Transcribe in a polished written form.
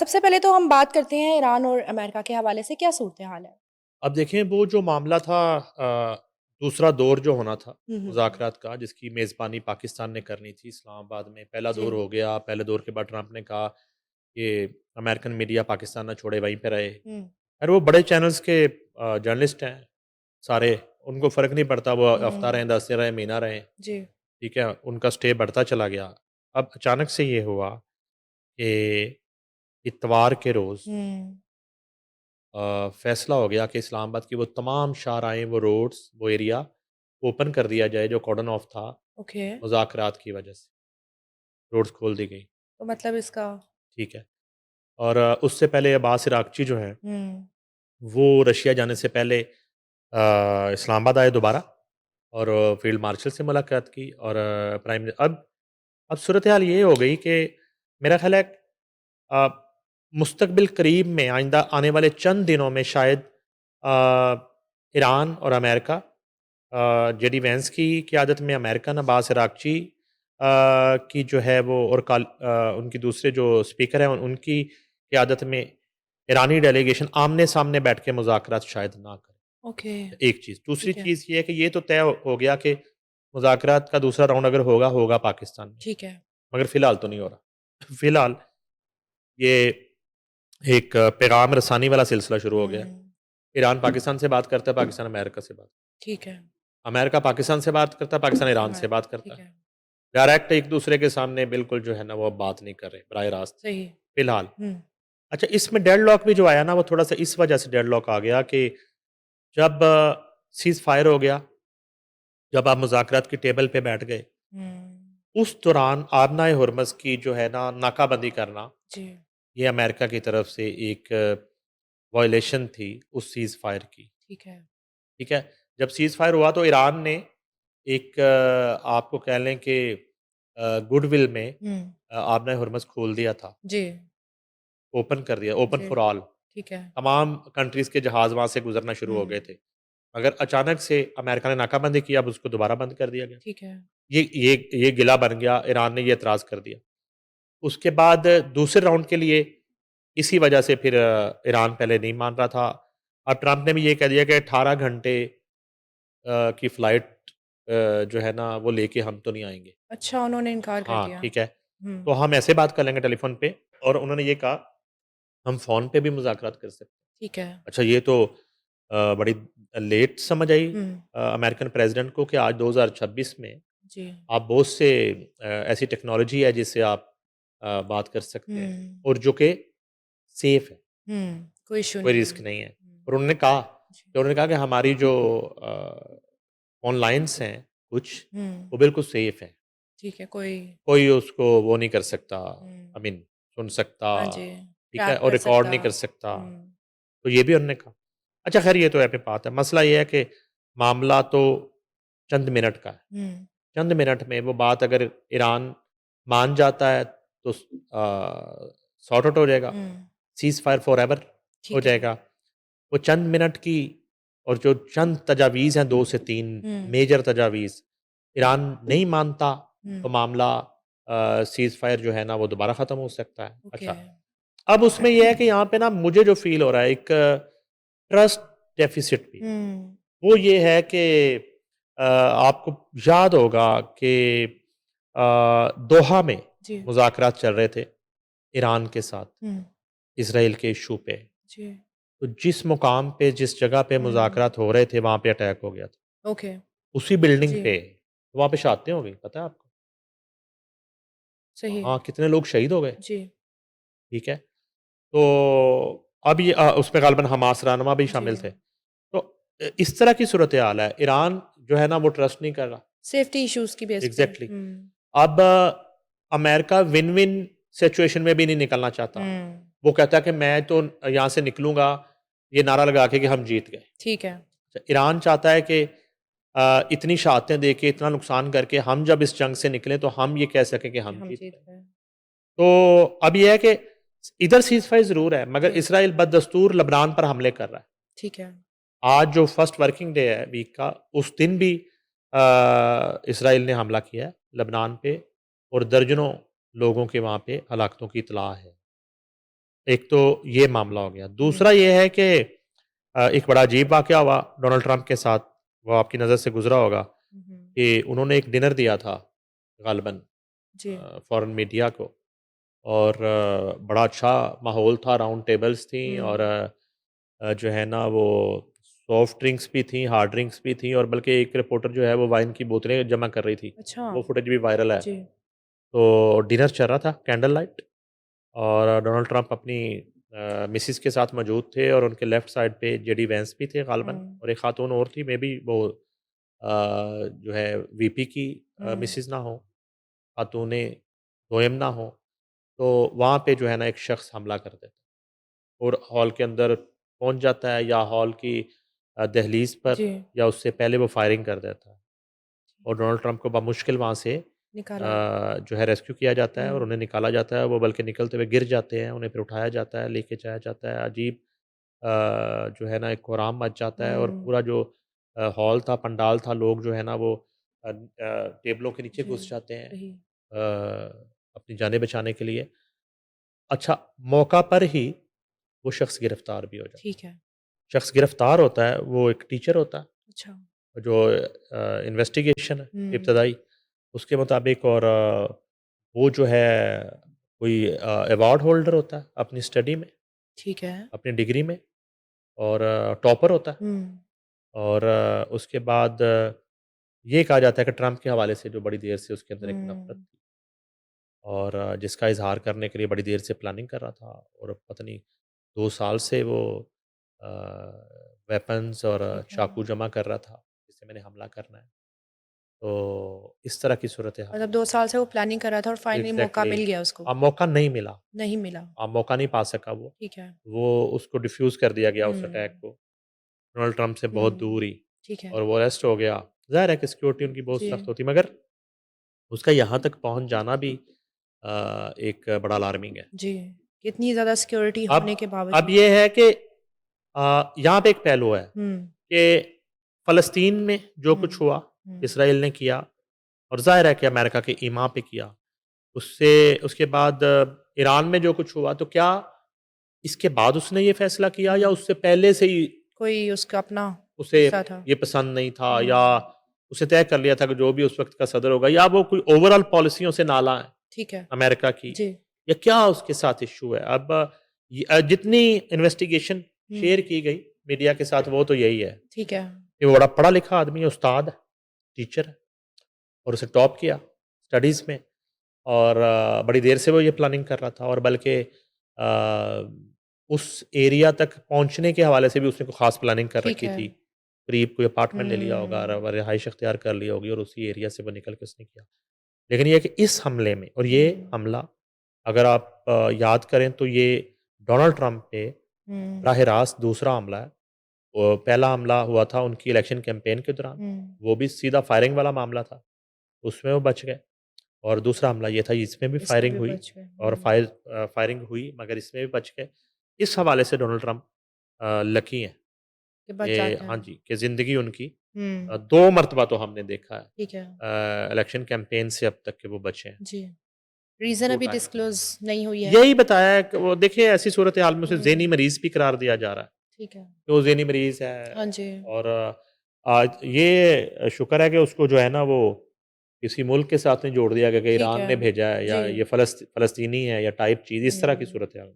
सबसे पहले तो हम बात करते हैं ईरान और अमेरिका के हवाले से क्या सूरत-ए-हाल है? अब देखें वो जो मामला था दूसरा दौर जो होना था हुँ, हुँ, हुँ। मुज़ाकरात का जिसकी मेज़बानी पाकिस्तान ने करनी थी इस्लामाबाद में। पहला दौर जी। हो गया, पहले दौर के बाद ट्रंप ने कहा कि अमेरिकन मीडिया पाकिस्तान ना छोड़े, वहीं पे रहे। हुँ, और वो बड़े चैनल्स के जर्नलिस्ट हैं सारे, उनको फ़र्क नहीं पड़ता वो हफ़्ता हुँ, रहें, 10 दिन रहें, महीना रहें, जी। ठीक है? उनका स्टे बढ़ता चला गया। अब अचानक से ये हुआ कि इतवार के रोज़ हुँ, फ़ैसला हो गया कि इस्लामाबाद की वो तमाम शाहराएँ, वो रोड्स, वो एरिया ओपन कर दिया जाए जो कॉर्डन ऑफ था ओके। मुज़ाकरात की वजह से। रोड्स खोल दी गई, तो मतलब इसका ठीक है। और उससे पहले अब्बास इराक़ची जो हैं, हुँ, वो रशिया जाने से पहले इस्लामाबाद आए दोबारा और फ़ील्ड मार्शल से मुलाकात की और प्राइम अब सूरत-ए-हाल ये हो गई कि मेरा ख़्याल है अ, मुस्तक़बिल करीब में आइंदा आने वाले चंद दिनों में शायद ईरान और अमेरिका जेडी वेंस की क़यादत में अमेरिकन अब्बास इराक़ची की जो है वो और उनकी दूसरे जो स्पीकर हैं उनकी क़यादत में ईरानी डेलीगेशन आमने-सामने बैठ के मुज़ाकरात शायद ना करें, ओके, एक चीज़। दूसरी ठीक है, चीज़ ये है कि ये तो तय हो गया कि मुज़ाकरात का दूसरा राउंड अगर होगा, होगा पाकिस्तान में, ठीक है। मगर फ़िलहाल तो नहीं हो रहा। फ़िलहाल ये एक पैगाम रसानी वाला सिलसिला शुरू हो गया है। हुँ, ईरान पाकिस्तान से बात करता है, पाकिस्तान अमेरिका से बात, ठीक है। अमेरिका पाकिस्तान से बात करता है, पाकिस्तान ईरान से हमारा बात करता ठीक है। है, डायरेक्ट एक-दूसरे के सामने बिल्कुल जो है ना वो अब बात नहीं कर रहे, बराह रास्त, सही। फ़िलहाल। हुँ, अच्छा इसमें डेडलॉक भी जो आया ना वो थोड़ा-सा इस वजह से डेडलॉक आ गया कि जब सीज़ फायर हो गया, जब आप मुज़ाकरात की टेबल पे बैठ गए, हुँ, उस दौरान आबनाए हुर्मुज़ की जो है ना नाकाबंदी करना, जी, ये अमेरिका की तरफ से एक वायलेशन थी उस सीज़ फायर की। ठीक है। ठीक है? जब सीज़ फायर हुआ तो ईरान ने एक आपको कह लें कि गुडविल में हुँ, आबना हुर्मुज़ खोल दिया था, जी, ओपन कर दिया, ओपन जी, फॉर ऑल। ठीक है। तमाम कंट्रीज़ के जहाज़ वहाँ से गुज़रना शुरू हो गए हुँ, थे। मगर अचानक से अमेरिका ने नाकाबंदी की, अब उसको दोबारा बंद कर दिया गया। ठीक है। ये गिला बन गया, ईरान ने ये एतराज़ कर दिया। उसके बाद दूसरे राउंड के लिए इसी वजह से फिर ईरान पहले नहीं मान रहा था। अब ट्रंप ने भी ये कह दिया कि 18 घंटे की फ़्लाइट जो है ना वो लेके हम तो नहीं आएँगे। अच्छा उन्होंने इनकार कर हाँ, दिया। ठीक है। हुँ, तो हम ऐसे बात कर लेंगे टेलीफ़ोन पे और उन्होंने ये कहा हम फ़ोन पे भी मुज़ाकरात कर सकते हैं। ठीक है। अच्छा ये तो बड़ी लेट समझ आई हुँ, अमेरिकन प्रेज़िडेंट को कि आज 2026 में जी, आप बहुत से ऐसी टेक्नोलॉजी है जिससे आप बात कर सकते हैं हुँ, और जो कि सेफ़ है, कोई इश्यू कोई नहीं है। रिस्क नहीं है। और जी, उन्होंने कहा कि हमारी जो ऑनलाइन्स हैं कुछ, हुँ, वो बिल्कुल सेफ़ हैं। ठीक है, कोई कोई उसको वो नहीं कर सकता हुँ, आई मीन सुन सकता, हाँ जी, ठीक है? ट्रैक और कर रिकॉर्ड सकता। नहीं कर सकता। हुँ, तो ये भी उन्होंने कहा। अच्छा ख़ैर ये तो है पे बात है। मसला ये है कि मामला तो चंद मिनट का है। हुँ, चंद मिनट में वो बात अगर ईरान मान जाता है तो सॉर्ट आउट हो जाएगा। हुँ, सीज़ फायर फॉरएवर हो ठीक है। जाएगा। वो चंद मिनट की और जो चंद तजावीज़ हैं 2 से 3 हुँ, मेजर तजावीज़, ईरान नहीं मानता तो हुँ, मामला सीज़ फायर जो है ना वो दोबारा ख़त्म हो सकता है। ओके। अच्छा, अब उसमें ये है कि यहाँ पे ना मुझे जो फ़ील हो रहा है एक ट्रस्ट डेफ़िसिट भी है। हुँ, वो ये है कि आपको याद होगा कि दोहा में जी, मुज़ाकरात चल रहे थे ईरान के साथ, हुँ, इज़राइल के इश्यू पे। जी, तो जिस मुकाम पे, जिस जगह पे हुँ, मुज़ाकरात हो रहे थे, वहाँ पे अटैक हो गया था। ओके, उसी बिल्डिंग जी, पे, वहाँ पे शहादतें हो गई, पता है आपको? सही है। वहाँ कितने लोग शहीद हो गए, जी, ठीक है? तो अब ये उसमें ग़ालिबन हमास रहनुमा भी शामिल थे। जी, तो इस तरह की सूरत-ए-हाल है। ईरान जो है ना वो ट्रस्ट नहीं कर रहा। सेफ्टी इश्यूज़ की बेस पे। एग्ज़ैक्टली। हुँ, अब अमेरिका विन-विन सिचुएशन में भी नहीं निकलना चाहता। हुँ, वो कहता है कि मैं तो यहाँ से निकलूँगा, ये नारा लगा के कि हम जीत गए। ठीक है, ईरान चाहता है कि इतनी शहादतें दे के, इतना नुकसान करके हम जब इस जंग से निकलें तो हम ये कह सकें कि कि हम हम जीत जीत गए। गए। तो अब ये है कि इधर सीज़फायर ज़रूर है, मगर जी, इसराइल बददस्तूर लबनान पर हमले कर रहा है। ठीक है। आज जो फर्स्ट वर्किंग डे है वीक का, उस दिन भी इसराइल ने हमला किया है लबनान पे और दर्जनों लोगों के वहाँ पे हलाकतों की इत्तला है। एक तो ये मामला हो गया। हुँ, दूसरा ये है कि एक बड़ा अजीब वाक़या हुआ डोनाल्ड ट्रंप के साथ, वो आपकी नज़र से गुज़रा होगा हुँ, हुँ। कि उन्होंने एक डिनर दिया था ग़ालिबन जी। फ़ॉरेन मीडिया को, और बड़ा अच्छा माहौल था, राउंड टेबल्स थी, और हुँ। जो है ना वो सॉफ्ट ड्रिंक्स भी थी, हार्ड ड्रिंक्स भी थी, और बल्कि एक रिपोर्टर जो है वो वाइन की बोतलें जमा कर रही थी। अच्छा। वो फुटेज भी वायरल है। जी। तो डिनर चल रहा था कैंडल लाइट, और डोनाल्ड ट्रंप अपनी मिसेस के साथ मौजूद थे, और उनके लेफ्ट साइड पे जेडी वेंस भी थे ग़ालिबन, हुँ, और एक खातून और थी, मे बी वो जो है वीपी की हुँ। मिसेस ना हो, खातून दोयम ना हो। तो वहाँ पे जो है ना एक शख्स हमला कर देता है और हॉल के अंदर पहुँच जाता है, या हॉल की दहलीज़ पर, जी। या उससे पहले वो फायरिंग कर देता है, और डोनाल्ड ट्रंप को बामुश्किल वहाँ से निकाला जाता है। जो है रेस्क्यू किया जाता है, और हुँ, उन्हें निकाला जाता है। वो बल्कि निकलते हुए गिर जाते हैं, उन्हें फिर उठाया जाता है, लेके जाया जाता है। अजीब जो है ना एक कोहराम मच जाता है, और हुँ। पूरा जो हॉल था, पंडाल था, लोग जो है ना वो टेबलों के नीचे जी, घुस जाते हैं सही। अपनी जानें बचाने के लिए। अच्छा, मौका पर ही वो शख्स गिरफ्तार भी हो जाता ठीक है। है। शख्स गिरफ्तार होता है, वो एक टीचर होता है, अच्छा। जो इन्वेस्टिगेशन है हुँ, इब्तदाई, उसके मुताबिक, और वो जो है कोई अवार्ड होल्डर होता है अपनी स्टडी में, ठीक है। अपनी डिग्री में, और टॉपर होता है। हुँ, और उसके बाद ये कहा जाता है कि ट्रंप के हवाले से जो बड़ी देर से उसके अंदर एक नफ़रत हुँ। थी, और जिसका इज़हार करने के लिए बड़ी देर से प्लानिंग कर रहा था, और पता नहीं 2 साल से वो अ, वेपन्स और ठीक है। चाकू जमा कर रहा था, जिससे मैंने हमला करना है। तो इस तरह की सूरत-ए-हाल। मतलब 2 साल से वो प्लानिंग कर रहा था और फाइनली मौका एग्ज़ैक्टली। मिल गया उसको। मौका नहीं मिला, नहीं मिला। मौका नहीं पा सका वो। ठीक है। वो उसको डिफ्यूज़ कर दिया गया उस अटैक हुँ, को, डोनाल्ड ट्रंप से बहुत हुँ। दूर ही, ठीक है। और वो अरेस्ट हो गया। ज़ाहिर है कि सिक्योरिटी उनकी बहुत जी, सख्त होती, मगर उसका यहाँ तक पहुँच जाना भी एक बड़ा अलार्मिंग है। जी। इतनी ज़्यादा सिक्योरिटी अब होने के अब बावजूद। ये है कि यहाँ पे एक पहलू है हुँ, कि फ़लस्तीन में जो हुँ, कुछ हुआ, हुँ। इसराइल ने किया, और ज़ाहिर है कि अमेरिका के ईमा पे किया। उससे उसके बाद ईरान में जो कुछ हुआ, तो क्या इसके बाद उसने ये फ़ैसला किया, या हुँ। उससे पहले से ही कोई उसका अपना उसे हिस्सा था। ये पसंद नहीं था, या हुँ, उसे तय कर लिया था कि जो भी उस वक़्त का सदर होगा, या वो कोई ओवरऑल पॉलिसियों से नाला है ठीक है। अमेरिका की, जी। या क्या उसके साथ इश्यू है? अब जितनी इन्वेस्टिगेशन हुँ, शेयर की गई मीडिया के साथ, वो तो यही है ठीक है। कि वो बड़ा पढ़ा-लिखा आदमी है, उस्ताद है, टीचर है, और उसे टॉप किया स्टडीज़ में, और बड़ी देर से वो ये प्लानिंग कर रहा था, और बल्कि उस एरिया तक पहुँचने के हवाले से भी उसने कोई ख़ास प्लानिंग कर ठीक रखी है। थी। करीब कोई अपार्टमेंट ले लिया होगा, हुँ, और रिहाइश इख्तियार कर ली होगी, और उसी एरिया से वो निकल के उसने किया। लेकिन ये है कि इस हमले में, और ये हुँ, हमला अगर आप याद करें, तो ये डोनाल्ड ट्रंप पे हुँ, राह रास्त दूसरा हमला है। पहला हमला हुआ था उनकी इलेक्शन कैंपेन के दौरान, हुँ। वो भी सीधा फायरिंग वाला मामला था, उसमें वो बच गए। और दूसरा हमला ये था, इसमें भी इसमें फायरिंग भी हुई, बच गए। और हुँ, फायरिंग हुई, मगर इसमें भी बच गए। इस हवाले से डोनाल्ड ट्रंप लकी हैं कि बच कि जाते हाँ हैं। जी, कि ज़िंदगी उनकी हुँ, 2 मर्तबा तो हमने देखा है ठीक है। इलेक्शन कैंपेन से अब तक, कि वो बचे हैं जी। रीज़न 2 अभी टाइम। डिस्क्लोज़ नहीं हुई है। यही बताया है कि वो देखिए, ऐसी सूरत-ए-हाल में उसे ज़हनी हुँ, मरीज़ भी करार दिया जा रहा है, ठीक है। कि वो ज़हनी मरीज़ है, हाँ जी। और आज ये शुक्र है कि उसको जो है ना वो किसी मुल्क के साथ नहीं जोड़ दिया गया, कि ठीक ईरान है। ने भेजा है, जी। या ये फ़लस्तीनी है, या टाइप चीज़, इस तरह की हुँ। सूरत-ए-हाल।